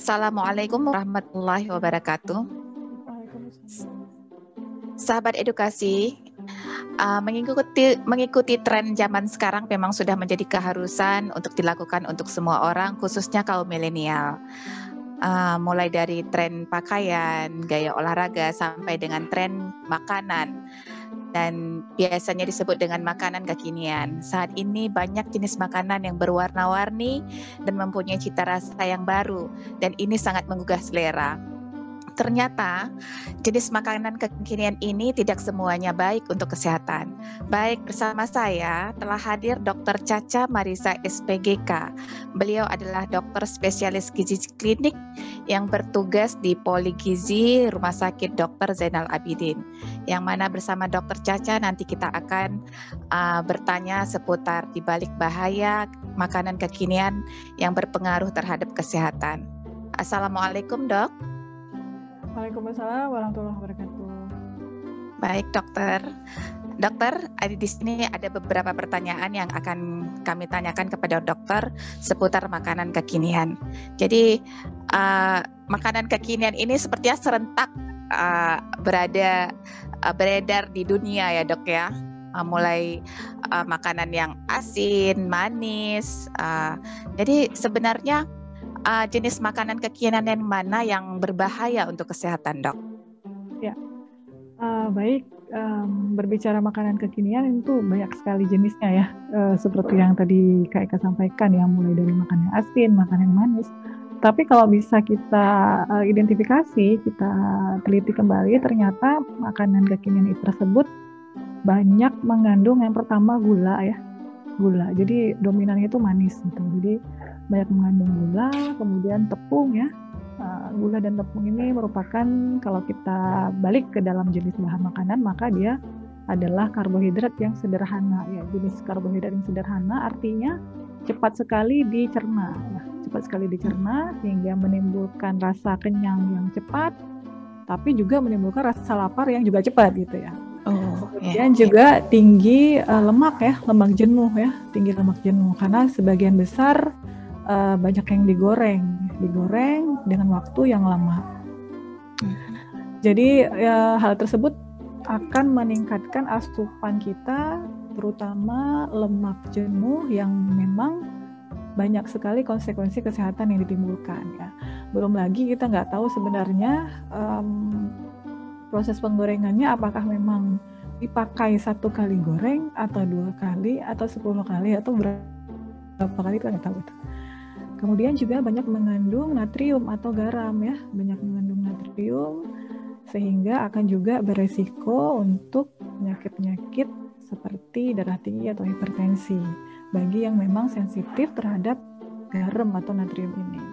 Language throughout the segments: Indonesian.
Assalamualaikum warahmatullahi wabarakatuh. Waalaikumsalam. Sahabat edukasi, mengikuti tren zaman sekarang memang sudah menjadi keharusan untuk dilakukan untuk semua orang, khususnya kaum milenial. Mulai dari tren pakaian, gaya olahraga, sampai dengan tren makanan. Dan biasanya disebut dengan makanan kekinian. Saat ini banyak jenis makanan yang berwarna-warni dan mempunyai cita rasa yang baru, dan ini sangat menggugah selera. Ternyata jenis makanan kekinian ini tidak semuanya baik untuk kesehatan. Baik, bersama saya telah hadir Dr. Caca Marisa SPGK. Beliau adalah dokter spesialis gizi klinik yang bertugas di Poligizi Rumah Sakit Dr. Zainal Abidin. Yang mana bersama Dr. Caca nanti kita akan bertanya seputar dibalik bahaya makanan kekinian yang berpengaruh terhadap kesehatan. Assalamualaikum, Dok. Waalaikumsalam warahmatullahi wabarakatuh. Baik, dokter. Dokter, di sini ada beberapa pertanyaan yang akan kami tanyakan kepada dokter seputar makanan kekinian. Jadi, makanan kekinian ini sepertinya serentak beredar di dunia ya, Dok ya. Mulai makanan yang asin, manis. Jadi sebenarnya jenis makanan kekinian yang mana yang berbahaya untuk kesehatan, Dok? Ya, baik. Berbicara makanan kekinian itu banyak sekali jenisnya ya. Seperti yang tadi Kak Eka sampaikan, yang mulai dari makanan asin, makanan manis. Tapi kalau bisa kita identifikasi, kita teliti kembali, ternyata makanan kekinian itu tersebut banyak mengandung yang pertama gula ya. Gula. Jadi dominannya itu manis gitu. Jadi banyak mengandung gula, kemudian tepung ya. Gula dan tepung ini merupakan, kalau kita balik ke dalam jenis bahan makanan, maka dia adalah karbohidrat yang sederhana ya. Jenis karbohidrat yang sederhana artinya cepat sekali dicerna ya. Cepat sekali dicerna sehingga menimbulkan rasa kenyang yang cepat, tapi juga menimbulkan rasa lapar yang juga cepat gitu ya. Kemudian juga tinggi lemak ya, lemak jenuh ya, tinggi lemak jenuh karena sebagian besar banyak yang digoreng dengan waktu yang lama. Jadi hal tersebut akan meningkatkan asupan kita, terutama lemak jenuh yang memang banyak sekali konsekuensi kesehatan yang ditimbulkan ya. Belum lagi kita nggak tahu sebenarnya proses penggorengannya apakah memang dipakai 1 kali goreng atau 2 kali atau 10 kali atau berapa kali kita nggak tahu itu. Kemudian juga banyak mengandung natrium atau garam ya, banyak mengandung natrium sehingga akan juga beresiko untuk penyakit-penyakit seperti darah tinggi atau hipertensi bagi yang memang sensitif terhadap garam atau natrium ini.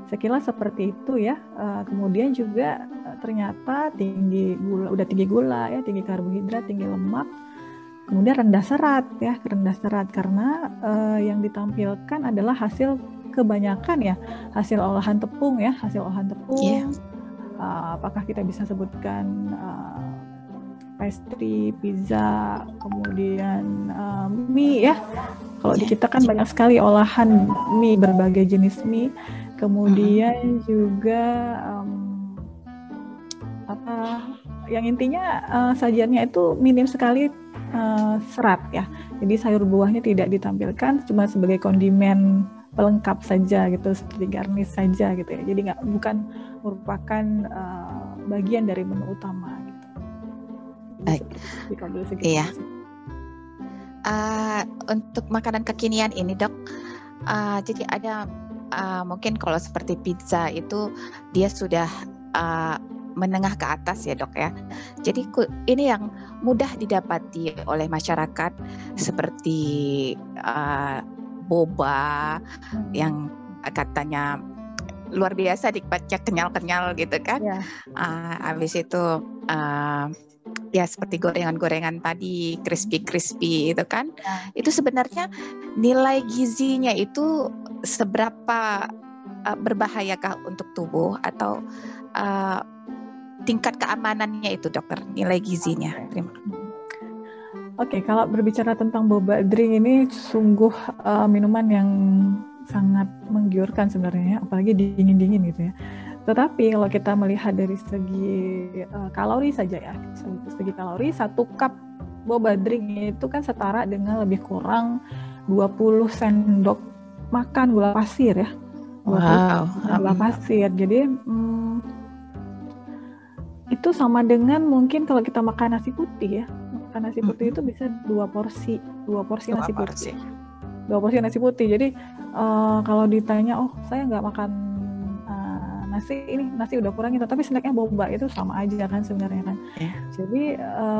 Sekilas seperti itu ya. Kemudian juga ternyata tinggi gula ya, tinggi karbohidrat, tinggi lemak. Kemudian rendah serat ya, karena yang ditampilkan adalah hasil kebanyakan ya, hasil olahan tepung. Yeah. Apakah kita bisa sebutkan pastry, pizza, kemudian mie ya. Kalau di kita kan banyak sekali olahan mie, berbagai jenis mie. Kemudian juga yang intinya sajiannya itu minim sekali serat ya. Jadi sayur buahnya tidak ditampilkan, cuma sebagai kondimen pelengkap saja gitu, seperti garnish saja gitu ya. Jadi bukan merupakan bagian dari menu utama gitu. Baik. Iya. Untuk makanan kekinian ini, Dok, jadi ada mungkin kalau seperti pizza itu dia sudah menengah ke atas ya, Dok ya. Jadi ini yang mudah didapati oleh masyarakat seperti boba yang katanya luar biasa, dibaca kenyal-kenyal gitu kan. Yeah. Habis itu ya seperti gorengan-gorengan tadi, crispy itu kan. Yeah. Itu sebenarnya nilai gizinya itu seberapa berbahayakah untuk tubuh, atau tingkat keamanannya itu, dokter, nilai gizinya? Terima kasih. Oke, kalau berbicara tentang boba drink ini sungguh minuman yang sangat menggiurkan sebenarnya, apalagi dingin-dingin gitu ya. Tetapi kalau kita melihat dari segi kalori saja ya, segi kalori, 1 cup boba drink itu kan setara dengan lebih kurang 20 sendok makan gula pasir ya. Wow. Gula pasir. Jadi itu sama dengan mungkin kalau kita makan nasi putih ya. Makan nasi putih itu bisa 2 porsi nasi putih. 2 porsi nasi putih. Jadi kalau ditanya, oh saya nggak makan nasi udah kurang gitu, tapi snacknya boba, itu sama aja kan sebenarnya kan. Yeah. Jadi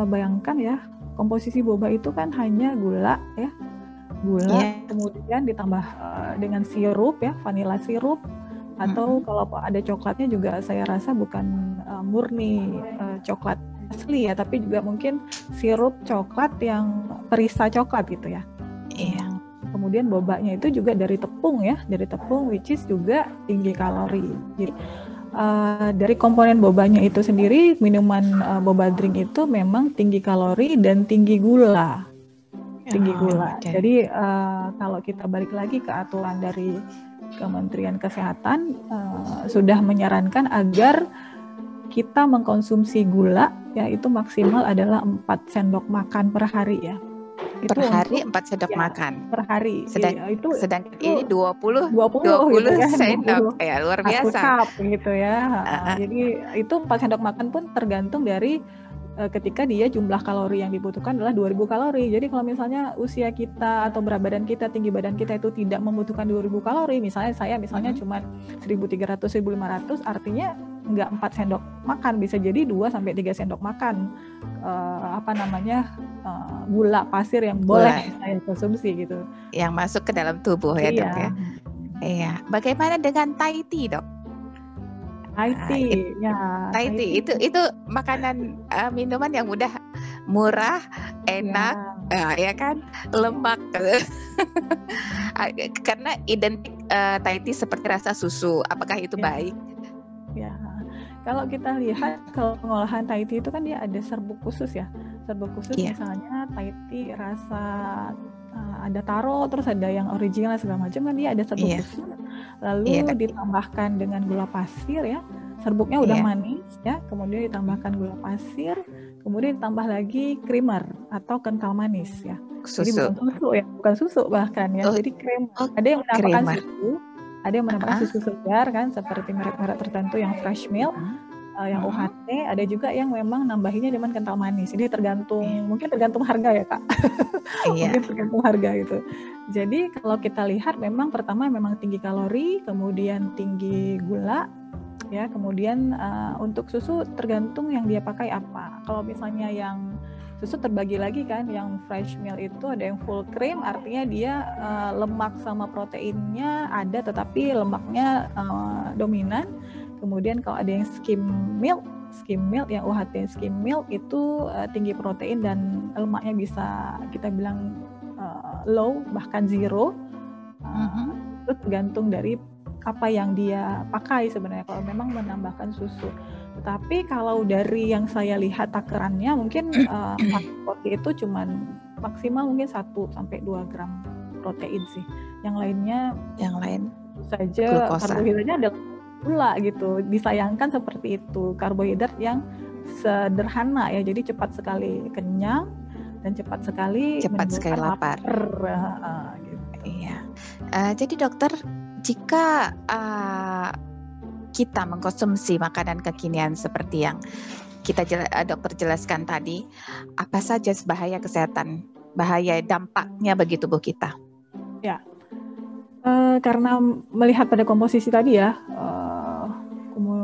bayangkan ya, komposisi boba itu kan hanya gula ya, kemudian ditambah dengan sirup ya, vanilla sirup, atau kalau ada coklatnya juga saya rasa bukan murni coklat asli ya, tapi juga mungkin sirup coklat yang perisa coklat gitu ya. Iya. Kemudian bobanya itu juga dari tepung ya, which is juga tinggi kalori. Jadi dari komponen bobanya itu sendiri, minuman boba drink itu memang tinggi kalori dan tinggi gula. Jadi kalau kita balik lagi ke aturan dari Kementerian Kesehatan, sudah menyarankan agar kita mengkonsumsi gula ya itu maksimal adalah 4 sendok makan per hari ya. Per hari 4 sendok makan per hari. Sedangkan ini 20 gitu ya, sendok ya, luar biasa. 1 cup gitu ya. Jadi itu 4 sendok makan pun tergantung dari ketika dia jumlah kalori yang dibutuhkan adalah 2000 kalori. Jadi kalau misalnya usia kita atau berat badan kita, tinggi badan kita itu tidak membutuhkan 2000 kalori, misalnya saya cuma 1300 1500, artinya enggak 4 sendok makan, bisa jadi 2 sampai 3 sendok makan gula pasir yang boleh saya konsumsi gitu. Yang masuk ke dalam tubuh ya, Dok ya. Iya. Bagaimana dengan Thai tea, Dok? Thai tea itu makanan minuman yang murah, enak, ya kan, lemak. Karena identik Thai tea seperti rasa susu. Apakah itu baik? Ya, kalau kita lihat kalau pengolahan Thai tea itu kan dia ada serbuk khusus ya. Serbuk khusus misalnya Thai tea rasa ada taro, terus ada yang original segala macam kan, dia ada serbuk khusus. Lalu ditambahkan dengan gula pasir ya. Serbuknya udah manis ya, kemudian ditambahkan gula pasir, kemudian ditambah lagi creamer atau kental manis ya. Susu. Jadi bukan susu bahkan ya. Jadi creamer. Ada yang menambahkan susu, ada yang menambahkan susu segar kan, seperti merek-merek tertentu yang fresh milk, yang UHT, ada juga yang memang nambahinnya dengan kental manis. Jadi mungkin tergantung harga ya Kak. Mungkin tergantung harga gitu. Jadi kalau kita lihat memang pertama memang tinggi kalori, kemudian tinggi gula, ya, kemudian untuk susu tergantung yang dia pakai apa. Kalau misalnya yang susu terbagi lagi kan, yang fresh milk itu ada yang full cream, artinya dia lemak sama proteinnya ada, tetapi lemaknya dominan. Kemudian kalau ada yang skim milk yang UHT skim milk itu tinggi protein dan lemaknya bisa kita bilang low bahkan zero. Itu tergantung dari apa yang dia pakai sebenarnya kalau memang menambahkan susu. Tetapi kalau dari yang saya lihat takarannya mungkin 4 porsi itu cuman maksimal mungkin 1 sampai 2 gram protein sih. Yang lain saja karbohidratnya ada gula gitu. Disayangkan seperti itu, karbohidrat yang sederhana ya, jadi cepat sekali kenyang dan cepat sekali lapar. Gitu. Iya. Jadi dokter, jika kita mengkonsumsi makanan kekinian seperti yang dokter jelaskan tadi, apa saja bahaya kesehatan, bahaya dampaknya bagi tubuh kita? Ya, karena melihat pada komposisi tadi ya,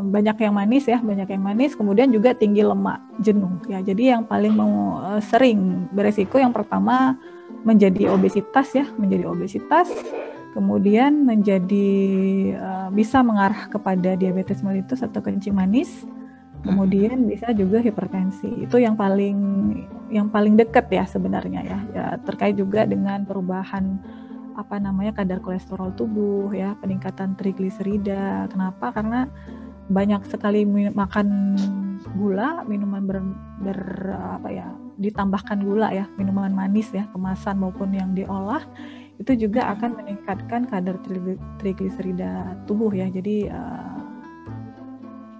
banyak yang manis, kemudian juga tinggi lemak jenuh ya. Jadi yang paling sering beresiko yang pertama menjadi obesitas, kemudian bisa mengarah kepada diabetes mellitus atau kencing manis, kemudian bisa juga hipertensi. Itu yang paling dekat ya sebenarnya ya, terkait juga dengan perubahan kadar kolesterol tubuh ya, peningkatan trigliserida. Kenapa? Karena banyak sekali makan gula, minuman ditambahkan gula ya, minuman manis ya, kemasan maupun yang diolah, itu juga akan meningkatkan kadar trigliserida tubuh ya. Jadi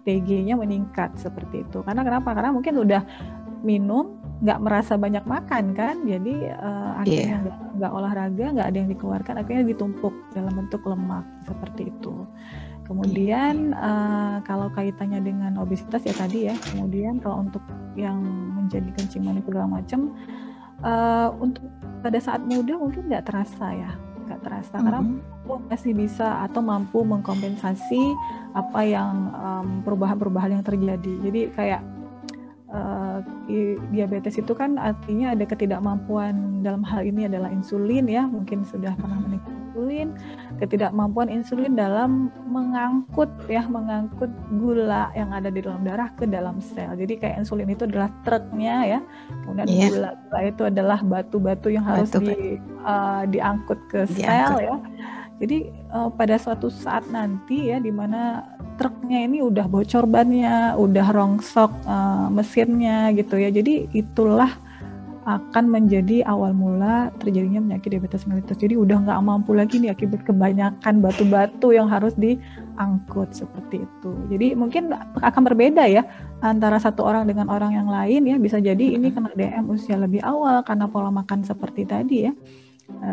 TG-nya meningkat seperti itu. Karena kenapa? Karena mungkin udah minum, nggak merasa banyak makan kan, jadi akhirnya nggak olahraga, nggak ada yang dikeluarkan, akhirnya ditumpuk dalam bentuk lemak seperti itu. Kemudian kalau kaitannya dengan obesitas ya tadi ya, kemudian kalau untuk yang menjadi kencing manis segala macam, untuk pada saat muda mungkin nggak terasa ya, nggak terasa karena masih bisa atau mampu mengkompensasi apa yang perubahan-perubahan yang terjadi. Jadi kayak diabetes itu kan artinya ada ketidakmampuan dalam hal ini adalah insulin ya, mungkin sudah pernah menikmati insulin, ketidakmampuan insulin dalam mengangkut gula yang ada di dalam darah ke dalam sel. Jadi kayak insulin itu adalah truknya ya, kemudian gula itu adalah batu-batu yang harus diangkut ke sel ya. Jadi pada suatu saat nanti ya, di mana truknya ini udah bocor bannya, udah rongsok mesinnya gitu ya. Jadi itulah akan menjadi awal mula terjadinya penyakit diabetes mellitus. Jadi udah nggak mampu lagi nih akibat kebanyakan batu-batu yang harus diangkut seperti itu. Jadi mungkin akan berbeda ya antara satu orang dengan orang yang lain ya. Bisa jadi ini kena DM usia lebih awal karena pola makan seperti tadi ya.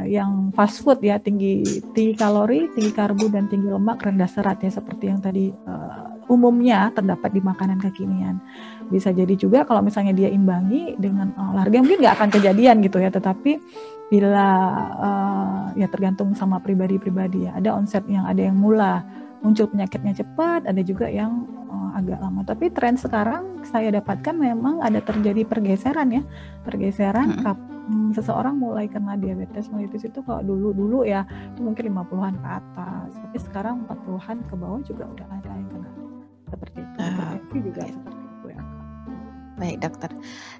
Yang fast food ya, tinggi kalori, tinggi karbo dan tinggi lemak, rendah serat ya, seperti yang tadi umumnya terdapat di makanan kekinian. Bisa jadi juga kalau misalnya dia imbangi dengan olahraga mungkin nggak akan kejadian gitu ya, tetapi bila ya tergantung sama pribadi-pribadi ya. Ada onset yang ada yang muncul penyakitnya cepat, ada juga yang agak lama. Tapi tren sekarang saya dapatkan memang ada terjadi pergeseran ya, seseorang mulai kena diabetes mellitus itu kalau dulu ya itu mungkin 50-an ke atas, tapi sekarang 40-an ke bawah juga udah ada yang kena seperti itu. Itu juga seperti itu ya. Baik dokter.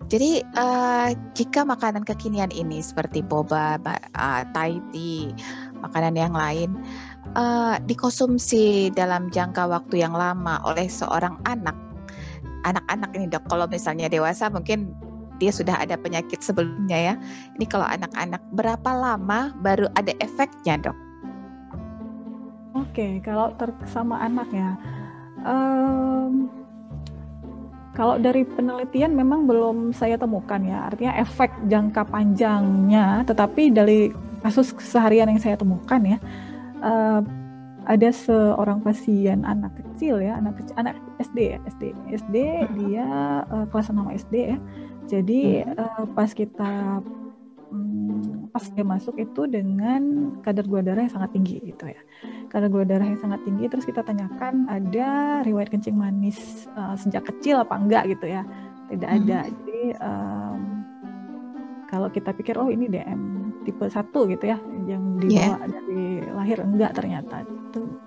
Jadi jika makanan kekinian ini seperti boba, Thai tea, makanan yang lain dikonsumsi dalam jangka waktu yang lama oleh seorang anak-anak ini dok, kalau misalnya dewasa mungkin dia sudah ada penyakit sebelumnya ya. Ini kalau anak-anak berapa lama baru ada efeknya dok? Oke, kalau sama anak ya, kalau dari penelitian memang belum saya temukan ya, artinya efek jangka panjangnya. Tetapi dari kasus keseharian yang saya temukan ya, ada seorang pasien anak kecil ya, anak SD dia kelas 6 SD ya. Jadi pas dia masuk itu dengan kadar gula darah yang sangat tinggi gitu ya. Kadar gula darah yang sangat tinggi, terus kita tanyakan ada riwayat kencing manis sejak kecil apa enggak gitu ya. Tidak ada. Jadi kalau kita pikir oh ini DM tipe 1 gitu ya, yang dibawa dari lahir, enggak ternyata.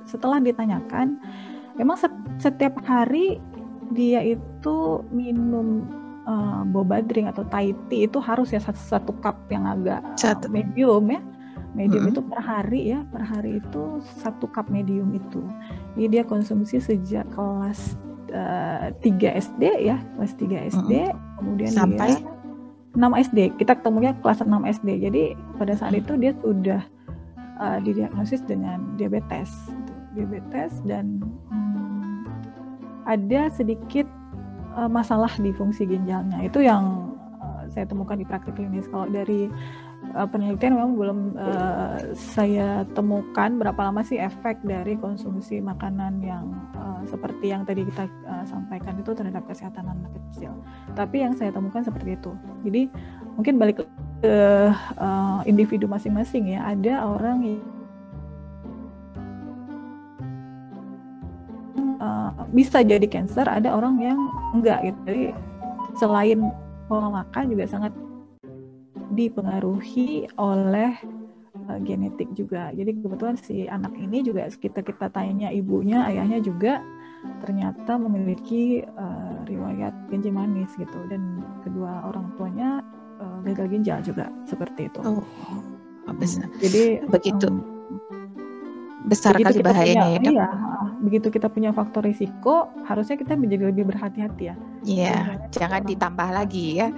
Setelah ditanyakan, memang setiap hari dia itu minum boba drink atau Thai tea itu harus ya satu cup yang agak medium ya. Medium itu per hari itu 1 cup medium itu. Jadi dia konsumsi sejak kelas 3 SD ya, kelas 3 SD, kemudian sampai dia 6 SD. Kita ketemunya kelas 6 SD. Jadi pada saat itu dia sudah didiagnosis dengan diabetes dan ada sedikit masalah di fungsi ginjalnya. Itu yang saya temukan di praktik klinis. Kalau dari penelitian memang belum saya temukan berapa lama sih efek dari konsumsi makanan yang seperti yang tadi kita sampaikan itu terhadap kesehatan anak kecil. Tapi yang saya temukan seperti itu. Jadi mungkin balik ke individu masing-masing ya. Ada orang yang bisa jadi cancer, ada orang yang enggak gitu. Jadi selain pola makan juga sangat dipengaruhi oleh genetik juga. Jadi kebetulan si anak ini juga kita tanya ibunya, ayahnya juga ternyata memiliki riwayat kencing manis gitu, dan kedua orang tuanya gagal ginjal juga seperti itu. Besar. Jadi begitu besar kali bahayanya ya dok. Iya, begitu kita punya faktor risiko, harusnya kita menjadi lebih berhati-hati ya. Iya, jangan ditambah lagi ya.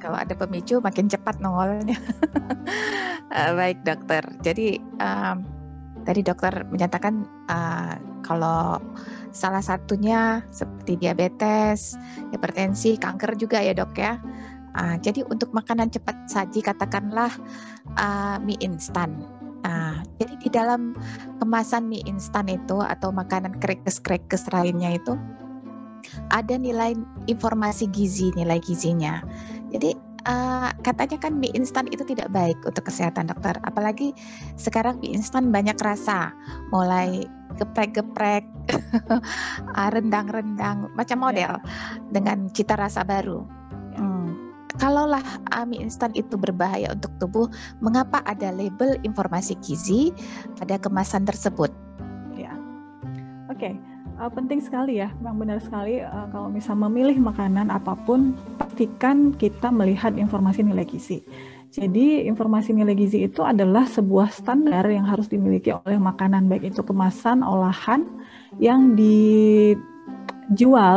Kalau ada pemicu makin cepat nongolnya. Baik dokter. Jadi tadi dokter menyatakan kalau salah satunya seperti diabetes, hipertensi, kanker juga ya dok ya. Jadi untuk makanan cepat saji katakanlah mie instan. Jadi di dalam kemasan mie instan itu atau makanan krekes lainnya itu ada nilai informasi gizi, nilai gizinya. Jadi katanya kan mie instan itu tidak baik untuk kesehatan dokter. Apalagi sekarang mie instan banyak rasa, mulai geprek-geprek, rendang-rendang, macam model dengan cita rasa baru. Kalaulah mie instan itu berbahaya untuk tubuh, mengapa ada label informasi gizi pada kemasan tersebut? Ya, oke. Penting sekali ya, Bang, benar sekali. Kalau misal memilih makanan apapun, pastikan kita melihat informasi nilai gizi. Jadi informasi nilai gizi itu adalah sebuah standar yang harus dimiliki oleh makanan, baik itu kemasan, olahan yang dijual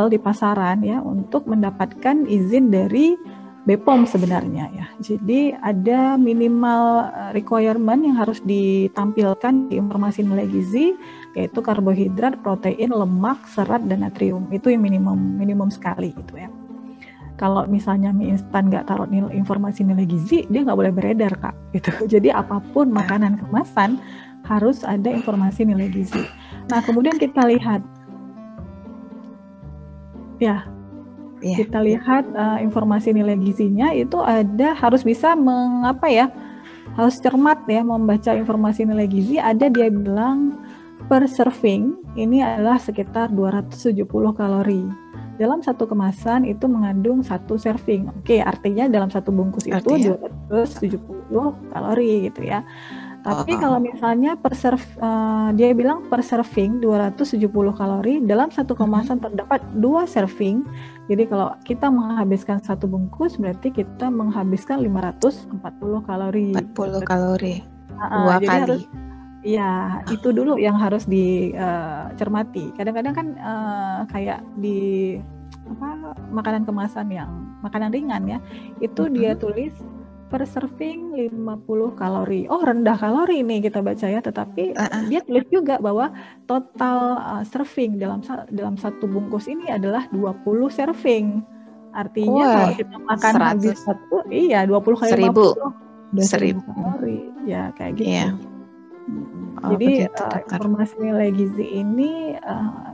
di pasaran ya, untuk mendapatkan izin dari BPOM sebenarnya ya. Jadi ada minimal requirement yang harus ditampilkan di informasi nilai gizi, yaitu karbohidrat, protein, lemak, serat, dan natrium. Itu yang minimum sekali gitu ya. Kalau misalnya mie instan nggak taruh informasi nilai gizi, dia nggak boleh beredar Kak. Gitu. Jadi apapun makanan kemasan harus ada informasi nilai gizi. Nah kemudian kita lihat ya. Kita lihat informasi nilai gizinya itu harus bisa harus cermat ya membaca informasi nilai gizi. Ada dia bilang per serving ini adalah sekitar 270 kalori. Dalam satu kemasan itu mengandung satu serving. Oke, artinya dalam satu bungkus itu 270 kalori gitu ya. Tapi kalau misalnya dia bilang per serving 270 kalori, dalam satu kemasan terdapat 2 serving. Jadi kalau kita menghabiskan satu bungkus berarti kita menghabiskan 540 kalori. 40 kalori. 2 kali. Iya, itu dulu yang harus dicermati. Kadang-kadang kan kayak di makanan kemasan yang makanan ringan ya, itu dia tulis per serving 50 kalori. Oh, rendah kalori nih kita baca ya, tetapi dia tulis juga bahwa total serving dalam satu bungkus ini adalah 20 serving. Artinya kalau kita makan 100. Habis satu, 20 kali 50. 1000 kalori. Ya, kayak gitu. Yeah. Jadi informasi nilai gizi ini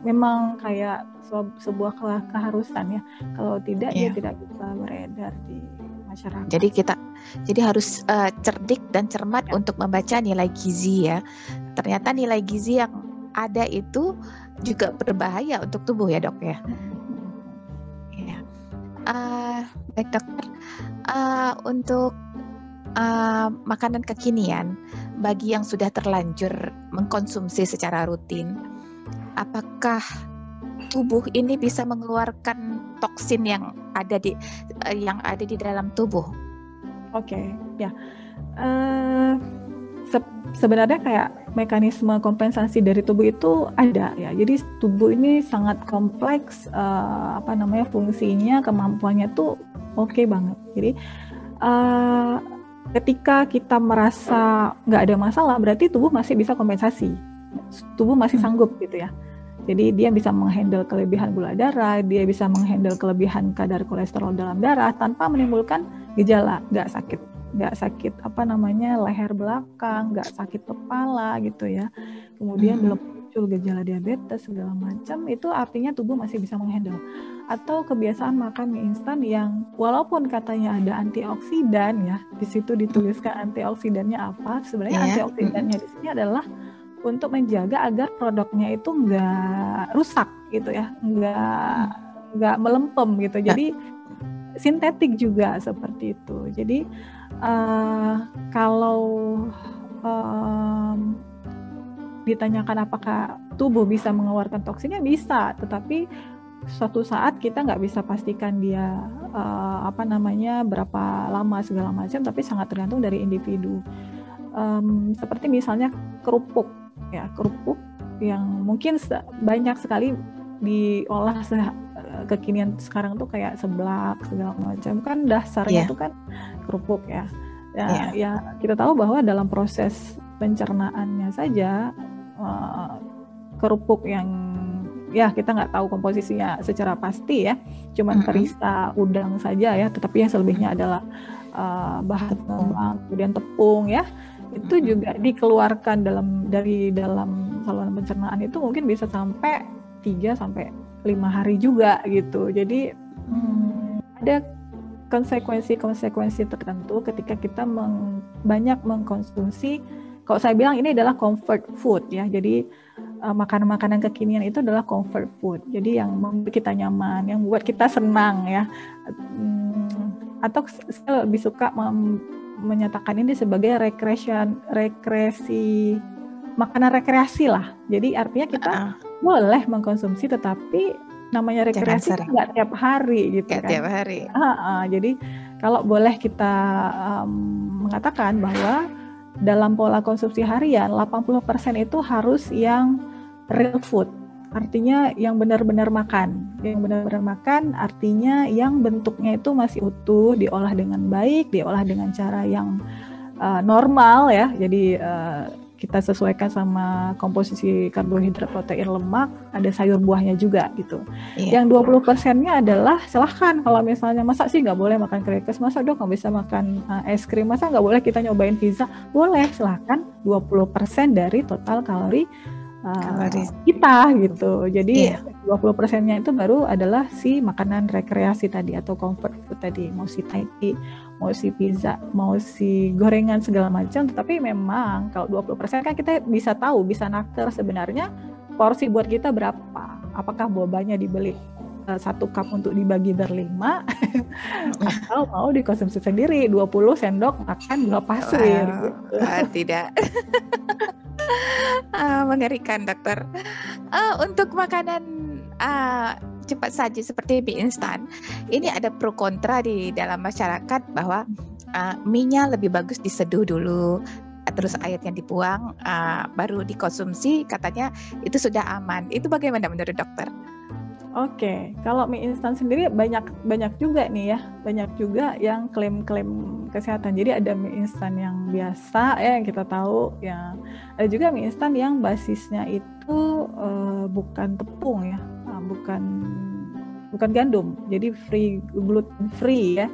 memang kayak sebuah keharusan ya. Kalau tidak dia tidak bisa beredar di masyarakat. Jadi harus cerdik dan cermat untuk membaca nilai gizi ya. Ternyata nilai gizi yang ada itu juga berbahaya untuk tubuh ya dok ya. Baik dokter, untuk makanan kekinian bagi yang sudah terlanjur mengkonsumsi secara rutin, apakah tubuh ini bisa mengeluarkan toksin yang ada di dalam tubuh? Oke, ya. Sebenarnya kayak mekanisme kompensasi dari tubuh itu ada ya. Jadi tubuh ini sangat kompleks, fungsinya, kemampuannya tuh oke banget. Jadi ketika kita merasa nggak ada masalah, berarti tubuh masih bisa kompensasi. Tubuh masih sanggup gitu ya. Jadi dia bisa menghandle kelebihan gula darah, dia bisa menghandle kelebihan kadar kolesterol dalam darah tanpa menimbulkan gejala, nggak sakit leher belakang, nggak sakit kepala gitu ya. Kemudian belum muncul gejala diabetes segala macam, itu artinya tubuh masih bisa menghandle. Atau kebiasaan makan mie instan yang walaupun katanya ada antioksidan ya, di situ dituliskan antioksidannya apa, sebenarnya antioksidannya di sini adalah untuk menjaga agar produknya itu nggak rusak gitu ya, nggak melempem gitu. Jadi sintetik juga seperti itu. Jadi kalau ditanyakan apakah tubuh bisa mengeluarkan toksinnya, bisa, tetapi suatu saat kita nggak bisa pastikan dia berapa lama segala macam, tapi sangat tergantung dari individu. Seperti misalnya kerupuk yang mungkin banyak sekali diolah kekinian sekarang tuh kayak seblak segala macam kan dasarnya tuh kan kerupuk ya. Ya kita tahu bahwa dalam proses pencernaannya saja kerupuk yang ya kita nggak tahu komposisinya secara pasti ya, cuman perisa udang saja ya, tetapi yang selebihnya adalah bahan pengembang, kemudian tepung ya, itu juga dikeluarkan dari dalam saluran pencernaan itu mungkin bisa sampai 3 sampai 5 hari juga gitu. Jadi ada konsekuensi tertentu ketika kita banyak mengkonsumsi. Kalau saya bilang ini adalah comfort food ya. Jadi makanan-makanan kekinian itu adalah comfort food. Jadi yang membuat kita nyaman, yang membuat kita senang ya. Atau saya lebih suka menyatakan ini sebagai makanan rekreasi lah. Jadi artinya kita boleh mengkonsumsi, tetapi namanya rekreasi nggak tiap hari gitu kan. Tiap hari. Jadi kalau boleh kita mengatakan bahwa dalam pola konsumsi harian 80% itu harus yang real food. Artinya yang benar-benar makan. Yang benar-benar makan artinya yang bentuknya itu masih utuh, diolah dengan baik, diolah dengan cara yang normal ya. Jadi kita sesuaikan sama komposisi karbohidrat, protein, lemak, ada sayur buahnya juga gitu. Yang 20%-nya adalah silahkan kalau misalnya masa sih nggak boleh makan crackers, masa dok nggak bisa makan es krim, masa nggak boleh kita nyobain pizza, boleh silahkan 20% dari total kalori kita gitu. Jadi 20%-nya itu baru adalah si makanan rekreasi tadi atau comfort food tadi, mau si Thai, mau si pizza, mau si gorengan segala macam. Tetapi memang kalau 20% kan kita bisa tahu, bisa naker sebenarnya porsi buat kita berapa. Apakah bobanya dibeli 1 cup untuk dibagi berlima atau mau dikonsumsi sendiri 20 sendok makan gula pasir gitu. Tidak. Mengerikan dokter. Untuk makanan cepat saji seperti mie instan, ini ada pro kontra di dalam masyarakat bahwa mie-nya lebih bagus diseduh dulu, terus airnya dibuang, baru dikonsumsi, katanya itu sudah aman. Itu bagaimana menurut dokter? Oke, kalau mie instan sendiri banyak juga nih ya, banyak juga yang klaim-klaim kesehatan. Jadi ada mie instan yang biasa ya yang kita tahu, ya ada juga mie instan yang basisnya itu bukan tepung ya, bukan gandum, jadi gluten free ya.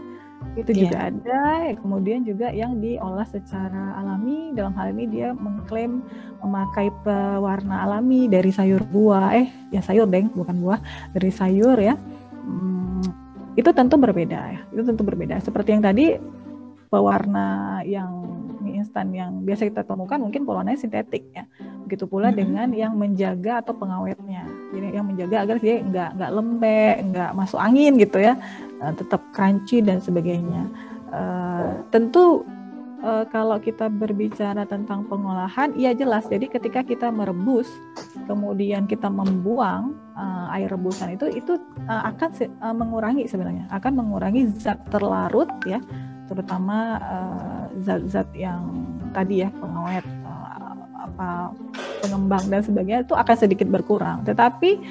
Itu juga ada, kemudian juga yang diolah secara alami. Dalam hal ini dia mengklaim memakai pewarna alami dari sayur buah, sayur bukan buah, dari sayur ya. Itu tentu berbeda ya, Seperti yang tadi pewarna yang mie instan yang biasa kita temukan mungkin pewarnanya sintetik ya. Begitu pula dengan yang menjaga atau pengawetnya. Jadi yang menjaga agar dia nggak lembek, nggak masuk angin gitu ya, tetap crunchy dan sebagainya. Tentu kalau kita berbicara tentang pengolahan, iya jelas. Jadi ketika kita merebus, kemudian kita membuang air rebusan itu akan mengurangi zat terlarut ya, terutama zat-zat yang tadi ya pengawet, pengembang dan sebagainya itu akan sedikit berkurang. Tetapi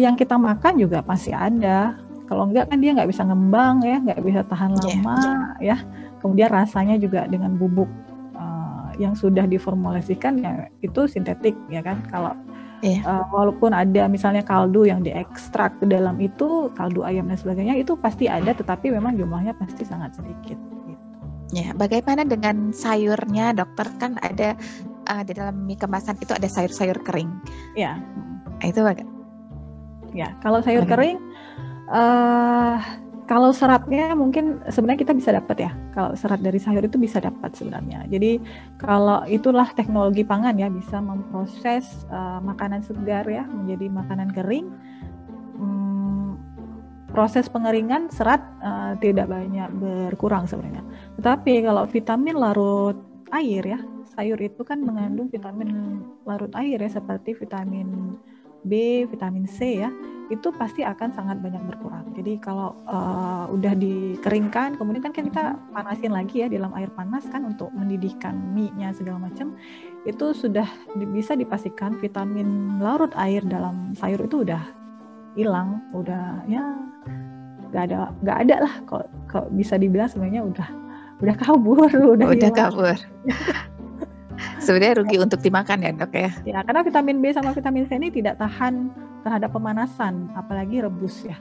yang kita makan juga masih ada. Kalau enggak kan dia nggak bisa ngembang ya, nggak bisa tahan lama ya. Kemudian rasanya juga dengan bubuk yang sudah diformulasikan ya itu sintetik ya kan. Kalau walaupun ada misalnya kaldu yang diekstrak ke dalam itu, kaldu ayam dan sebagainya itu pasti ada, tetapi memang jumlahnya pasti sangat sedikit. Gitu. Ya, bagaimana dengan sayurnya dokter? Kan ada di dalam mie kemasan itu ada sayur-sayur kering. Ya. Itu bagaimana? Ya, kalau sayur kering, kalau seratnya mungkin sebenarnya kita bisa dapat ya. Kalau serat dari sayur itu bisa dapat sebenarnya. Jadi kalau itulah teknologi pangan ya, bisa memproses makanan segar ya menjadi makanan kering. Proses pengeringan serat tidak banyak berkurang sebenarnya. Tetapi kalau vitamin larut air ya, sayur itu kan mengandung vitamin larut air ya, seperti vitamin B, vitamin C ya, itu pasti akan sangat banyak berkurang. Jadi kalau udah dikeringkan, kemudian kan kita panasin lagi ya dalam air panas kan untuk mendidihkan mie-nya segala macam, itu sudah bisa dipastikan vitamin larut air dalam sayur itu udah hilang, udah ya nggak ada lah, kok bisa dibilang sebenarnya udah kabur, udah hilang. kabur. Sebenarnya rugi untuk dimakan ya dok ya? Ya, karena vitamin B sama vitamin C ini tidak tahan terhadap pemanasan, apalagi rebus ya.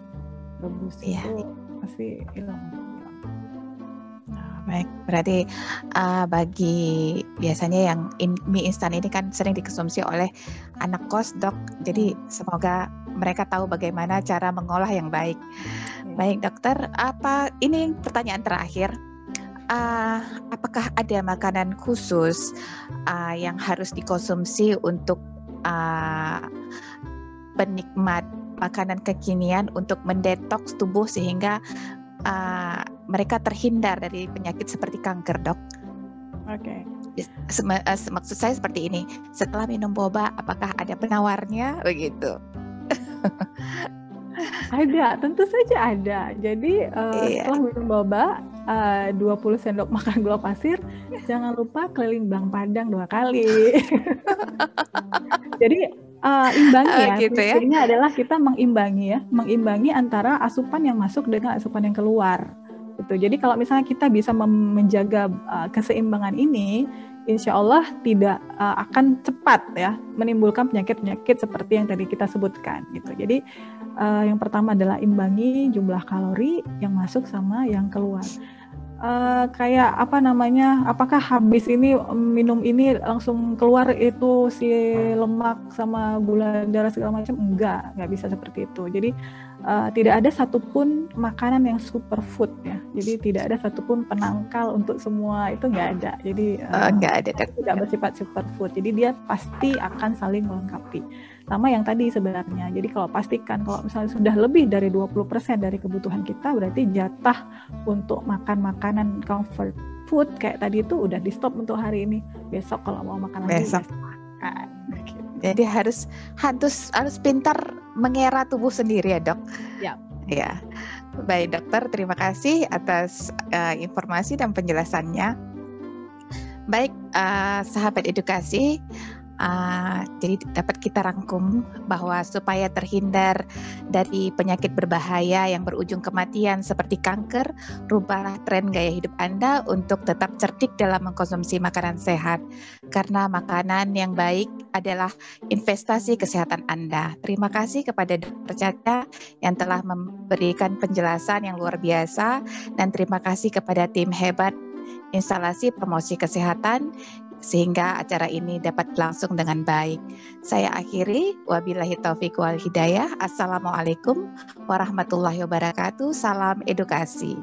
Rebus itu pasti hilang. Baik, berarti bagi biasanya yang mie instan ini kan sering dikonsumsi oleh anak kos dok, jadi semoga mereka tahu bagaimana cara mengolah yang baik. Baik dokter, ini pertanyaan terakhir, apakah ada makanan khusus yang harus dikonsumsi untuk penikmat makanan kekinian untuk mendetoks tubuh sehingga mereka terhindar dari penyakit seperti kanker, dok? Oke. Maksud saya seperti ini. Setelah minum boba, apakah ada penawarnya begitu? Ada, tentu saja ada. Jadi setelah minum boba, 20 sendok makan gula pasir, jangan lupa keliling Bang Padang 2 kali. Jadi imbangi ya, gitu ya. Prinsipnya adalah kita mengimbangi antara asupan yang masuk dengan asupan yang keluar. Gitu. Jadi kalau misalnya kita bisa menjaga keseimbangan ini, insya Allah tidak akan cepat ya menimbulkan penyakit-penyakit seperti yang tadi kita sebutkan. Gitu. Jadi yang pertama adalah imbangi jumlah kalori yang masuk sama yang keluar. Kayak apakah habis ini minum ini langsung keluar itu si lemak sama gula darah segala macam? Enggak bisa seperti itu. Jadi tidak ada satupun makanan yang superfood ya. Jadi tidak ada satupun penangkal untuk semua, itu nggak ada. Jadi tidak bersifat superfood. Jadi dia pasti akan saling melengkapi. Sama yang tadi sebenarnya. Jadi kalau pastikan kalau misalnya sudah lebih dari 20% dari kebutuhan kita, berarti jatah untuk makan makanan comfort food kayak tadi itu udah di stop untuk hari ini. Besok kalau mau makan lagi makan. Jadi harus pintar mengira tubuh sendiri ya dok. Ya. Baik dokter, terima kasih atas informasi dan penjelasannya. Baik sahabat edukasi. Jadi dapat kita rangkum bahwa supaya terhindar dari penyakit berbahaya yang berujung kematian seperti kanker, rubahlah tren gaya hidup Anda untuk tetap cerdik dalam mengkonsumsi makanan sehat. Karena makanan yang baik adalah investasi kesehatan Anda. Terima kasih kepada Dr. Caca yang telah memberikan penjelasan yang luar biasa, dan terima kasih kepada tim hebat instalasi promosi kesehatan sehingga acara ini dapat berlangsung dengan baik. Saya akhiri, wabillahi taufiq wal hidayah. Assalamualaikum warahmatullahi wabarakatuh. Salam edukasi.